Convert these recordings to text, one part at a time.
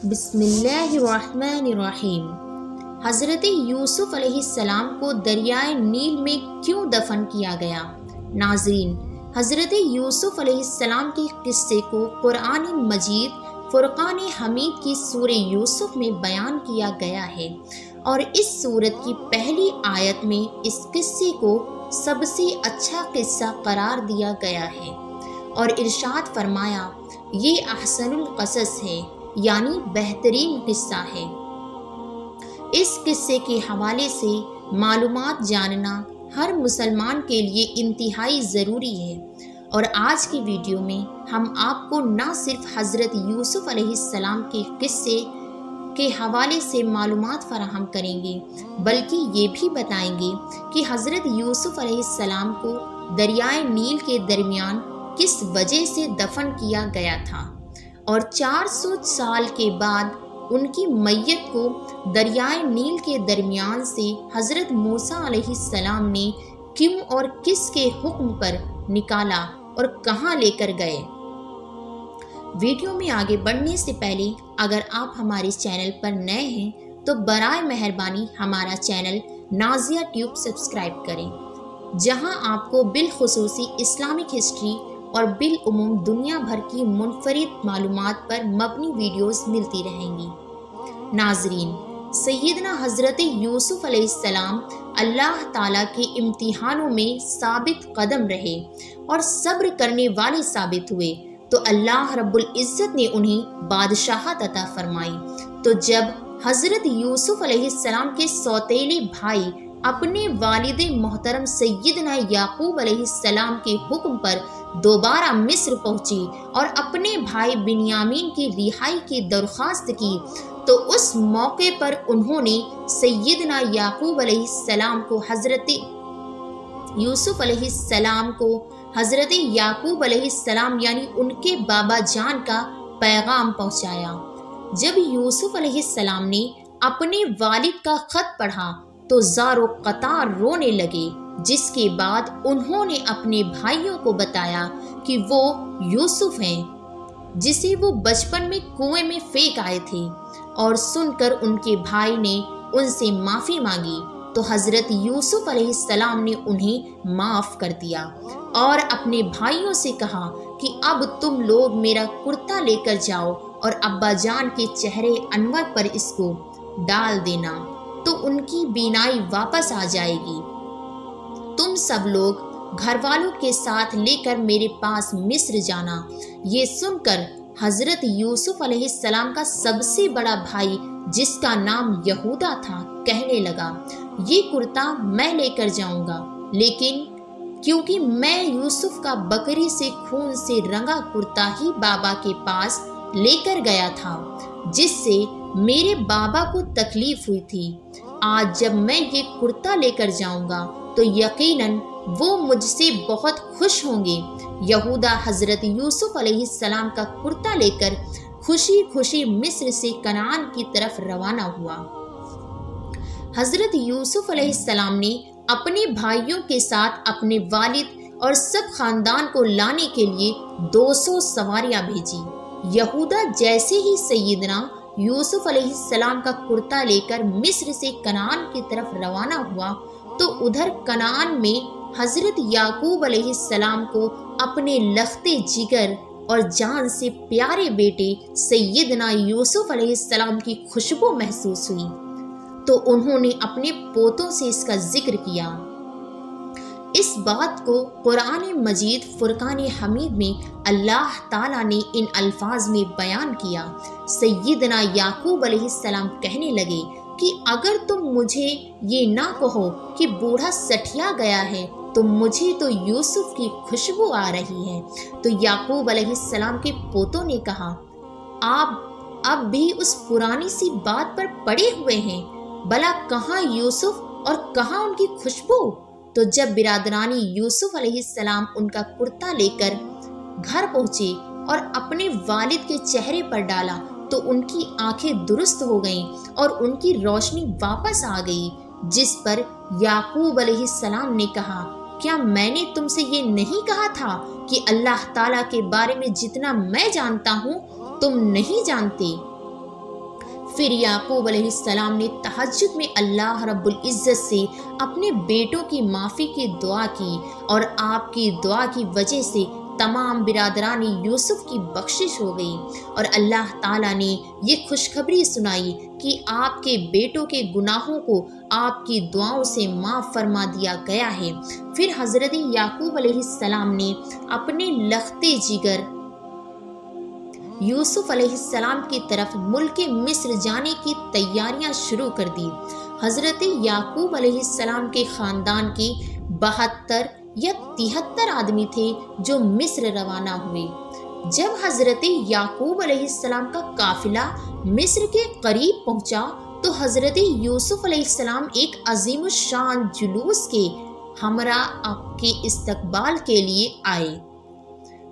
بسم اللہ الرحمن الرحیم۔ حضرت یوسف علیہ السلام کو دریائے نیل میں کیوں دفن کیا گیا؟ ناظرین، حضرت یوسف علیہ السلام کے قصے کو قرآن مجید فرقان حمید کی سورہ یوسف میں بیان کیا گیا ہے، اور اس سورت کی پہلی آیت میں اس قصے کو سب سے اچھا قصہ قرار دیا گیا ہے، اور ارشاد فرمایا یہ احسن القصص ہے، یعنی بہترین قصہ ہے۔ اس قصے کے حوالے سے معلومات جاننا ہر مسلمان کے لیے انتہائی ضروری ہے، اور آج کی ویڈیو میں ہم آپ کو نہ صرف حضرت یوسف علیہ السلام کے قصے کے حوالے سے معلومات فراہم کریں گے، بلکہ یہ بھی بتائیں گے کہ حضرت یوسف علیہ السلام کو دریائے نیل کے درمیان کس وجہ سے دفن کیا گیا تھا، اور 400 سال کے بعد ان کی میت کو دریائے نیل کے درمیان سے حضرت موسیٰ علیہ السلام نے کیوں اور کس کے حکم پر نکالا اور کہاں لے کر گئے۔ ویڈیو میں آگے بڑھنے سے پہلے اگر آپ ہمارے چینل پر نئے ہیں تو برائے مہربانی ہمارا چینل نازیہ ٹیوب سبسکرائب کریں، جہاں آپ کو بالخصوصی اسلامک ہسٹری اور بالعموم دنیا بھر کی منفرد معلومات پر مبنی ویڈیوز ملتی رہیں گی۔ ناظرین، سیدنا حضرت یوسف علیہ السلام اللہ تعالیٰ کے امتحانوں میں ثابت قدم رہے اور صبر کرنے والے ثابت ہوئے، تو اللہ رب العزت نے انہیں بادشاہت عطا فرمائی۔ تو جب حضرت یوسف علیہ السلام کے سوتیلے بھائی اپنے والد محترم سیدنا یعقوب علیہ السلام کے حکم پر دوبارہ مصر پہنچی اور اپنے بھائی بنیامین کی رہائی کی درخواست کی، تو اس موقع پر انہوں نے سیدنا یعقوب علیہ السلام کو حضرت یعقوب علیہ السلام یعنی ان کے بابا جان کا پیغام پہنچایا۔ جب یوسف علیہ السلام نے اپنے والد کا خط پڑھا تو زار و قطار رونے لگے، جس کے بعد انہوں نے اپنے بھائیوں کو بتایا کہ وہ یوسف ہیں، جسے وہ بچپن میں کنویں میں پھینک آئے تھے، اور سن کر ان کے بھائی نے ان سے معافی مانگی، تو حضرت یوسف علیہ السلام نے انہیں معاف کر دیا اور اپنے بھائیوں سے کہا کہ اب تم لوگ میرا کرتا لے کر جاؤ اور ابا جان کے چہرے انور پر اس کو ڈال دینا، تو ان کی بینائی واپس آ جائے گی۔ تم سب لوگ گھر والوں کے ساتھ لے کر میرے پاس مصر جانا۔ یہ سن کر حضرت یوسف علیہ السلام کا سب سے بڑا بھائی، جس کا نام یہودا تھا، کہنے لگا یہ کرتا میں لے کر جاؤں گا، لیکن کیونکہ میں یوسف کا بکری سے خون سے رنگا کرتا ہی بابا کے پاس لے کر گیا تھا، جس سے میرے بابا کو تکلیف ہوئی تھی، آج جب میں یہ کرتا لے کر جاؤں گا تو یقیناً وہ مجھ سے بہت خوش ہوں گے۔ یہودا حضرت یوسف علیہ السلام کا کرتا لے کر خوشی خوشی مصر سے کنعان کی طرف روانہ ہوا۔ حضرت یوسف علیہ السلام نے اپنے بھائیوں کے ساتھ اپنے والد اور سب خاندان کو لانے کے لیے 200 سواریاں بھیجی۔ یہودا جیسے ہی سیدنا یوسف علیہ السلام کا کرتا لے کر مصر سے کنعان کی طرف روانہ ہوا، تو ادھر کنعان میں حضرت یعقوب علیہ السلام کو اپنے لختے جگر اور جان سے پیارے بیٹے سیدنا یوسف علیہ السلام کی خوشبو محسوس ہوئی، تو انہوں نے اپنے پوتوں سے اس کا ذکر کیا۔ اس بات کو قرآن مجید فرقان حمید میں اللہ تعالیٰ نے ان الفاظ میں بیان کیا۔ سیدنا یعقوب علیہ السلام کہنے لگے کہ اگر تم مجھے یہ نہ کہو کہ بوڑھا سٹھیا گیا ہے تو مجھے تو یوسف کی خوشبو آ رہی ہے، تو یعقوب علیہ السلام کے پوتوں نے کہا آپ اب بھی اس پرانی سی بات پر پڑے ہوئے ہیں، بھلا کہاں یوسف اور کہاں ان کی خوشبو؟ تو جب برادرانی یوسف علیہ السلام ان کا کرتا لے کر گھر پہنچے اور اپنے والد کے چہرے پر ڈالا تو ان کی آنکھیں درست ہو گئیں اور ان کی روشنی واپس آ گئی، جس پر یعقوب علیہ السلام نے کہا کیا میں نے تم سے یہ نہیں کہا تھا کہ اللہ تعالیٰ کے بارے میں جتنا میں جانتا ہوں تم نہیں جانتے؟ پھر یعقوب علیہ السلام نے تہجد میں اللہ رب العزت سے اپنے بیٹوں کی معافی کی دعا کی، اور آپ کی دعا کی وجہ سے تمام برادران یوسف کی بخشش ہو گئی، اور اللہ تعالیٰ نے یہ خوشخبری سنائی کہ آپ کے بیٹوں کے گناہوں کو آپ کی دعاؤں سے معاف فرما دیا گیا ہے۔ پھر حضرت یعقوب علیہ السلام نے اپنے لختے جگر یوسف علیہ السلام کی طرف ملک مصر جانے کی تیاریاں شروع کر دی۔ حضرت یعقوب علیہ السلام کے خاندان کے 72 یا 73 آدمی تھے جو مصر روانہ ہوئے۔ جب حضرت یعقوب علیہ السلام کا قافلہ مصر کے قریب پہنچا تو حضرت یوسف علیہ السلام ایک عظیم الشان جلوس کے ہمراہ آپ کے استقبال کے لیے آئے۔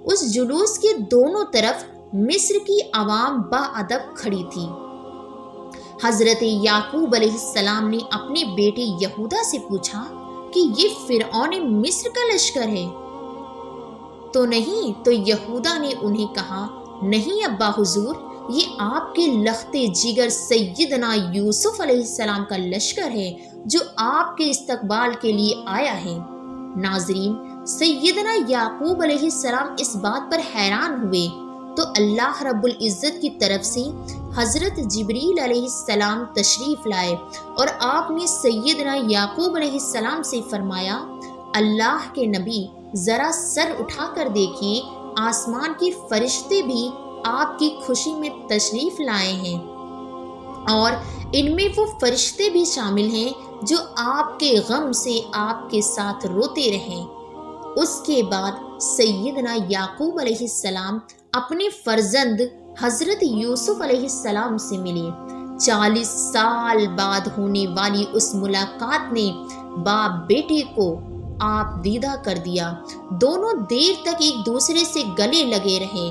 اس جلوس کے دونوں طرف مصر کی عوام با ادب کھڑی تھی۔ حضرت یعقوب علیہ السلام نے اپنے بیٹے یہودا سے پوچھا کہ یہ فرعون مصر کا لشکر ہے تو نہیں؟ تو یہودا نے انہیں کہا، نہیں ابا حضور، یہ آپ کے لختے جگر سیدنا یوسف علیہ السلام کا لشکر ہے جو آپ کے استقبال کے لیے آیا ہے۔ ناظرین، سیدنا یعقوب علیہ السلام اس بات پر حیران ہوئے تو اللہ رب العزت کی طرف سے حضرت جبریل علیہ السلام تشریف لائے، اور آپ نے سیدنا یعقوب علیہ السلام سے فرمایا، اللہ کے نبی ذرا سر اٹھا کر دیکھیے، آسمان کے فرشتے بھی آپ کی خوشی میں تشریف لائے ہیں، اور ان میں وہ فرشتے بھی شامل ہیں جو آپ کے غم سے آپ کے ساتھ روتے رہیں۔ اس کے بعد سیدنا یعقوب علیہ السلام اپنے فرزند حضرت یوسف علیہ السلام سے ملے۔ 40 سال بعد ہونے والی اس ملاقات نے باپ بیٹے کو آپ دیدہ کر دیا۔ دونوں دیر تک ایک دوسرے سے گلے لگے رہے۔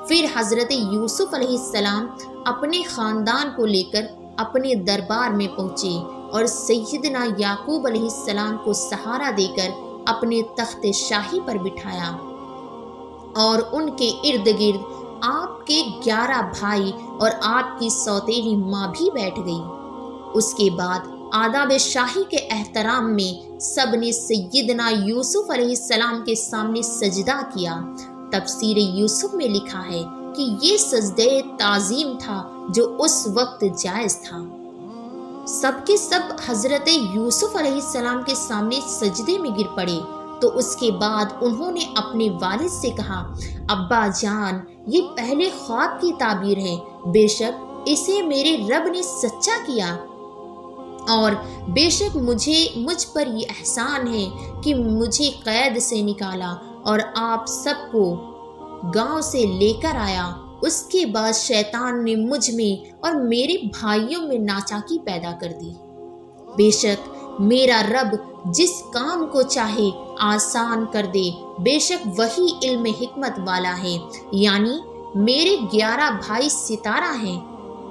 پھر حضرت یوسف علیہ السلام اپنے خاندان کو لے کر اپنے دربار میں پہنچے اور سیدنا یعقوب علیہ السلام کو سہارا دے کر اپنے تخت شاہی پر بٹھایا، اور ان کے ارد گرد آپ کے 11 بھائی اور آپ کی سوتیلی ماں بھی بیٹھ گئی۔ اس کے بعد آداب شاہی کے احترام میں سب نے سیدنا یوسف علیہ السلام کے سامنے سجدہ کیا۔ تفسیر یوسف میں لکھا ہے کہ یہ سجدہ تعظیم تھا جو اس وقت جائز تھا۔ سب کے سب حضرت یوسف علیہ السلام کے سامنے سجدے میں گر پڑے تو اس کے بعد انہوں نے اپنے والد سے کہا، ابا جان، یہ پہلے خواب کی تعبیر ہے، بے شک اسے میرے رب نے سچا کیا، اور بے شک مجھ پر یہ احسان ہے کہ مجھے قید سے نکالا اور آپ سب کو گاؤں سے لے کر آیا۔ اس کے بعد شیطان نے مجھ میں اور میرے بھائیوں میں ناچاکی پیدا کر دی۔ بے شک میرا رب جس کام کو چاہے آسان کر دے، بے شک وہی علم حکمت والا ہے۔ یعنی میرے 11 بھائی ستارہ ہیں،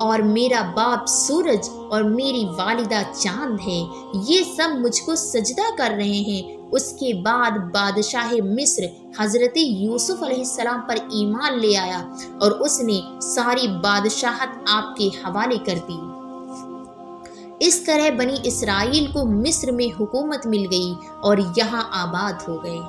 اور میرا باپ سورج اور میری والدہ چاند ہے، یہ سب مجھ کو سجدہ کر رہے ہیں۔ اس کے بعد بادشاہ مصر حضرت یوسف علیہ السلام پر ایمان لے آیا اور اس نے ساری بادشاہت آپ کے حوالے کر دی۔ اس طرح بنی اسرائیل کو مصر میں حکومت مل گئی اور یہاں آباد ہو گئے۔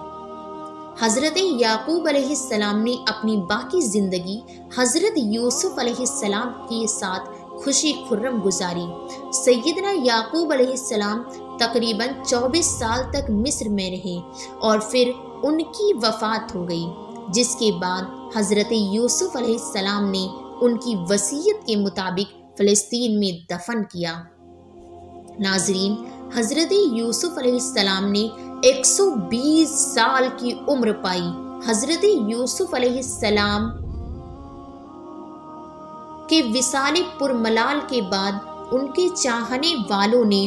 حضرت یعقوب علیہ السلام نے اپنی باقی زندگی حضرت یوسف علیہ السلام کے ساتھ خوشی خرم گزاری۔ سیدنا یعقوب علیہ السلام تقریباً 24 سال تک مصر میں رہے اور پھر ان کی وفات ہو گئی، جس کے بعد حضرت یوسف علیہ السلام نے ان کی وصیت کے مطابق فلسطین میں دفن کیا۔ ناظرین، حضرت یوسف علیہ السلام نے 120 سال کی عمر پائی۔ حضرت یوسف علیہ السلام کے وصال پرملال کے بعد ان کے چاہنے والوں نے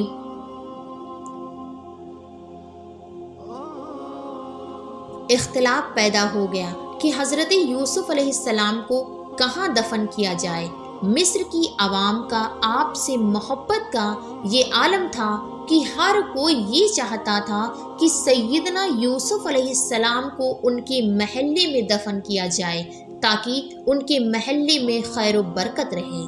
اختلاف پیدا ہو گیا کہ حضرت یوسف علیہ السلام کو کہاں دفن کیا جائے۔ مصر کی عوام کا آپ سے محبت کا یہ عالم تھا کہ ہر کوئی یہ چاہتا تھا کہ سیدنا یوسف علیہ السلام کو ان کے محلے میں دفن کیا جائے تاکہ ان کے محلے میں خیر و برکت رہے۔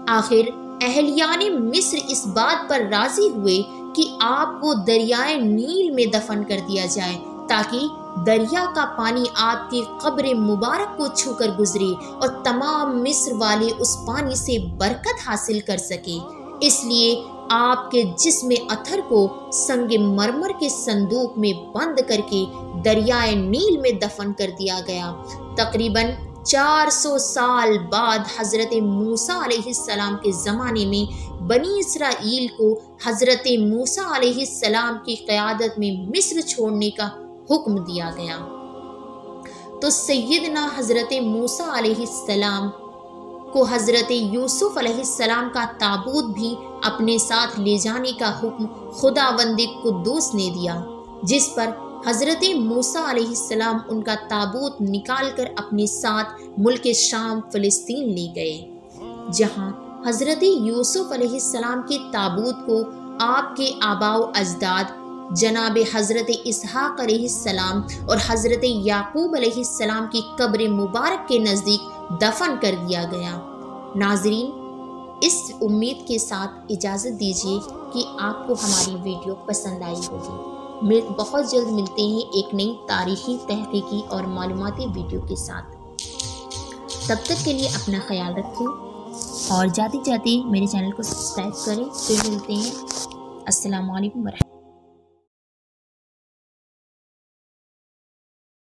آخر اہلیان مصر اس بات پر راضی ہوئے کہ آپ کو دریائے نیل میں دفن کر دیا جائے تاکہ دریا کا پانی آپ کی قبر مبارک کو چھو کر گزرے اور تمام مصر والے اس پانی سے برکت حاصل کر سکے۔ اس لیے آپ کے جسم اطہر کو سنگ مرمر کے صندوق میں بند کر کے دریائے نیل میں دفن کر دیا گیا۔ تقریباً 400 سال بعد حضرت موسیٰ علیہ السلام کے زمانے میں بنی اسرائیل کو حضرت موسیٰ علیہ السلام کی قیادت میں مصر چھوڑنے کا حکم دیا گیا، تو سیدنا حضرت موسیٰ علیہ السلام کو حضرت یوسف علیہ السلام کا تابوت بھی اپنے ساتھ لے جانے کا حکم خداوند قدوس نے دیا، جس پر حضرت موسیٰ علیہ السلام ان کا تابوت نکال کر اپنے ساتھ ملک شام فلسطین لے گئے، جہاں حضرت یوسف علیہ السلام کے تابوت کو آپ کے آباء و اجداد جناب حضرت اسحاق علیہ السلام اور حضرت یعقوب علیہ السلام کی قبر مبارک کے نزدیک دفن کر دیا گیا۔ ناظرین، اس امید کے ساتھ اجازت دیجیے کہ آپ کو ہماری ویڈیو پسند آئی ہوگی۔ بہت جلد ملتے ہیں ایک نئی تاریخی، تحقیقی اور معلوماتی ویڈیو کے ساتھ۔ تب تک کے لیے اپنا خیال رکھیں اور جاتے جاتے میرے چینل کو سبسکرائب کریں۔ پھر ملتے ہیں۔ السلام علیکم ورحمۃ اللہ۔